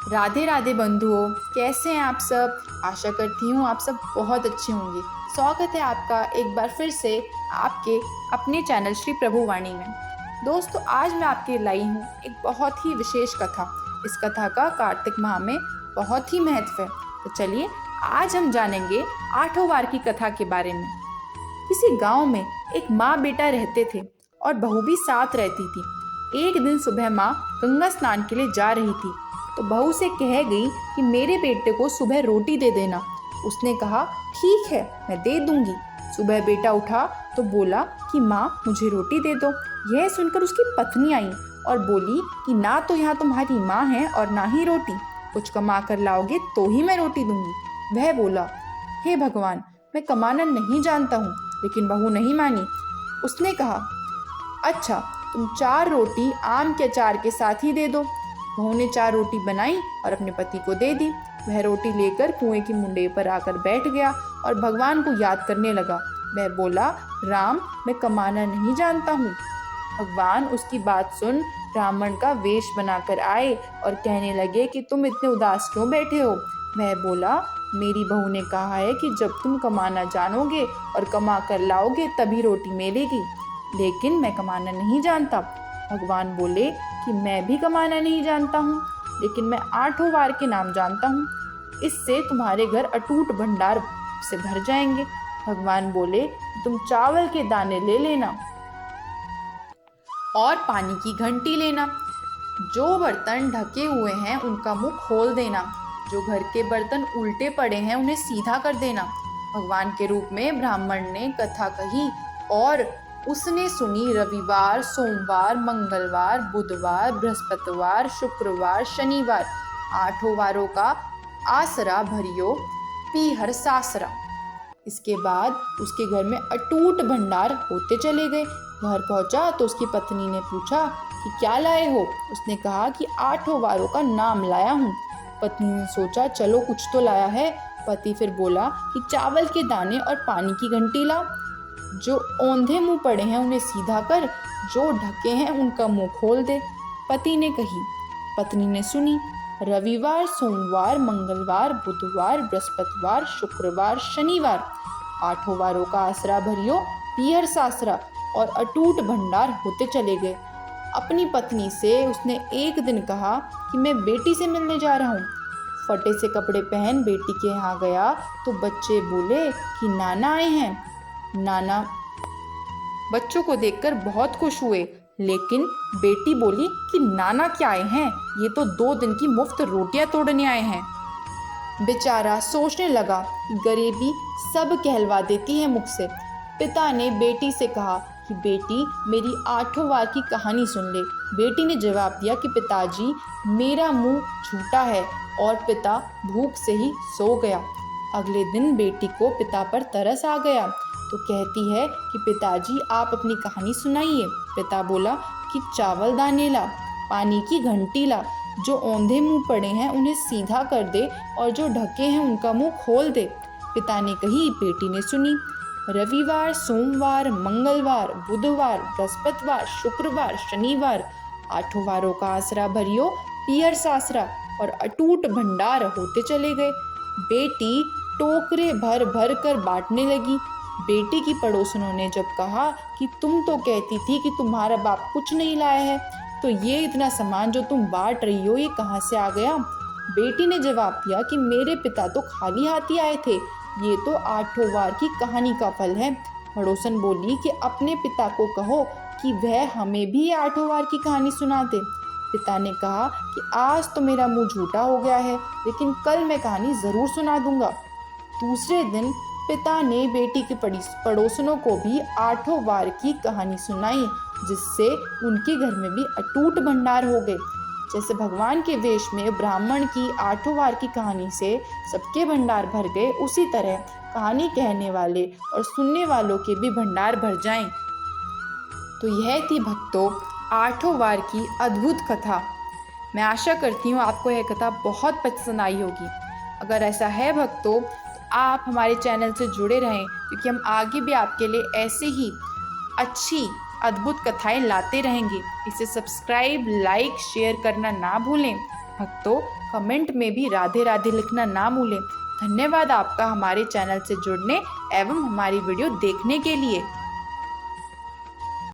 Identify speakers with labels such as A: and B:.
A: राधे राधे बंधुओं, कैसे हैं आप सब। आशा करती हूँ आप सब बहुत अच्छे होंगे। स्वागत है आपका एक बार फिर से आपके अपने चैनल श्री प्रभु वाणी में। दोस्तों, आज मैं आपके लाई हूँ एक बहुत ही विशेष कथा। इस कथा का कार्तिक माह में बहुत ही महत्व है। तो चलिए आज हम जानेंगे आठों वार की कथा के बारे में। किसी गांव में एक माँ बेटा रहते थे और बहू भी साथ रहती थी। एक दिन सुबह माँ गंगा स्नान के लिए जा रही थी तो बहू से कह गई कि मेरे बेटे को सुबह रोटी दे देना। उसने कहा ठीक है, मैं दे दूंगी। सुबह बेटा उठा तो बोला कि माँ मुझे रोटी दे दो। यह सुनकर उसकी पत्नी आई और बोली कि ना तो यहाँ तुम्हारी माँ है और ना ही रोटी, कुछ कमा कर लाओगे तो ही मैं रोटी दूंगी। वह बोला हे भगवान, मैं कमाना नहीं जानता हूँ। लेकिन बहू नहीं मानी। उसने कहा अच्छा, तुम 4 रोटी आम के अचार के साथ ही दे दो। बहू ने 4 रोटी बनाई और अपने पति को दे दी। वह रोटी लेकर कुएं की मुंडे पर आकर बैठ गया और भगवान को याद करने लगा। वह बोला राम, मैं कमाना नहीं जानता हूँ। भगवान उसकी बात सुन ब्राह्मण का वेश बनाकर आए और कहने लगे कि तुम इतने उदास क्यों बैठे हो। वह बोला मेरी बहू ने कहा है कि जब तुम कमाना जानोगे और कमा कर लाओगे तभी रोटी मिलेगी, लेकिन मैं कमाना नहीं जानता। भगवान बोले कि मैं भी कमाना नहीं जानता हूँ, लेकिन मैं 8 वार के नाम जानता हूँ। इससे तुम्हारे घर अटूट भंडार से भर जाएंगे। भगवान बोले तुम चावल के दाने ले लेना और पानी की घंटी लेना। जो बर्तन ढके हुए हैं उनका मुंह खोल देना। जो घर के बर्तन उल्टे पड़े हैं उन्हें सीधा कर देना। भगवान के रूप में ब्राह्मण ने कथा कही और उसने सुनी रविवार, सोमवार, मंगलवार, बुधवार, बृहस्पतिवार, शुक्रवार, शनिवार 8 वारों का आसरा भरियो पीहर सासरा। इसके बाद उसके घर में अटूट भंडार होते चले गए। घर पहुंचा तो उसकी पत्नी ने पूछा कि क्या लाए हो। उसने कहा कि 8 वारों का नाम लाया हूँ। पत्नी ने सोचा चलो कुछ तो लाया है। पति फिर बोला कि चावल के दाने और पानी की घंटी ला। जो औंधे मुंह पड़े हैं उन्हें सीधा कर, जो ढके हैं उनका मुंह खोल दे। पति ने कही। पत्नी ने सुनी। रविवार, सोमवार, मंगलवार, बुधवार, बृहस्पतिवार, शुक्रवार, शनिवार 8 वारों का आसरा भरियो पीहर सासरा और अटूट भंडार होते चले गए। अपनी पत्नी से उसने एक दिन कहा कि मैं बेटी से मिलने जा रहा हूँ। फटे से कपड़े पहन बेटी के यहाँ गया तो बच्चे बोले कि नाना आए हैं। नाना बच्चों को देखकर बहुत खुश हुए, लेकिन बेटी बोली कि नाना क्या आए हैं, ये तो 2 दिन की मुफ्त रोटियां तोड़ने आए हैं। बेचारा सोचने लगा कि गरीबी सब कहलवा देती है मुख से। पिता ने बेटी से कहा कि बेटी मेरी 8 वार की कहानी सुन ले। बेटी ने जवाब दिया कि पिताजी मेरा मुंह झूठा है, और पिता भूख से ही सो गया। अगले दिन बेटी को पिता पर तरस आ गया तो कहती है कि पिताजी आप अपनी कहानी सुनाइए। पिता बोला कि चावल दाने ला, पानी की घंटी ला, जो औंधे मुंह पड़े हैं उन्हें सीधा कर दे और जो ढके हैं उनका मुंह खोल दे। पिता ने कही, बेटी ने सुनी। रविवार, सोमवार, मंगलवार, बुधवार, बृहस्पतिवार, शुक्रवार, शनिवार 8 वारों का आसरा भरियो पीहर सासरा और अटूट भंडार होते चले गए। बेटी टोकरे भर भर कर बांटने लगी। बेटी की पड़ोसनों ने जब कहा कि तुम तो कहती थी कि तुम्हारा बाप कुछ नहीं लाया है, तो ये इतना सामान जो तुम बांट रही हो ये कहाँ से आ गया। बेटी ने जवाब दिया कि मेरे पिता तो खाली हाथ ही आए थे, ये तो 8 वार की कहानी का फल है। पड़ोसन बोली कि अपने पिता को कहो कि वह हमें भी 8 वार की कहानी सुना दे। पिता ने कहा कि आज तो मेरा मुंह झूठा हो गया है, लेकिन कल मैं कहानी ज़रूर सुना दूंगा। दूसरे दिन पिता ने बेटी के पड़ोसनों को भी 8 वार की कहानी सुनाई, जिससे उनके घर में भी अटूट भंडार हो गए। जैसे भगवान के वेश में ब्राह्मण की 8 वार की कहानी से सबके भंडार भर गए, उसी तरह कहानी कहने वाले और सुनने वालों के भी भंडार भर जाएं। तो यह थी भक्तों 8 वार की अद्भुत कथा। मैं आशा करती हूँ आपको यह कथा बहुत पसंद आई होगी। अगर ऐसा है भक्तों तो आप हमारे चैनल से जुड़े रहें, क्योंकि हम आगे भी आपके लिए ऐसे ही अच्छी अद्भुत कथाएं लाते रहेंगे। इसे सब्सक्राइब, लाइक, शेयर करना ना भूलें। भक्तों कमेंट में भी राधे राधे लिखना ना भूलें। धन्यवाद आपका हमारे चैनल से जुड़ने एवं हमारी वीडियो देखने के लिए।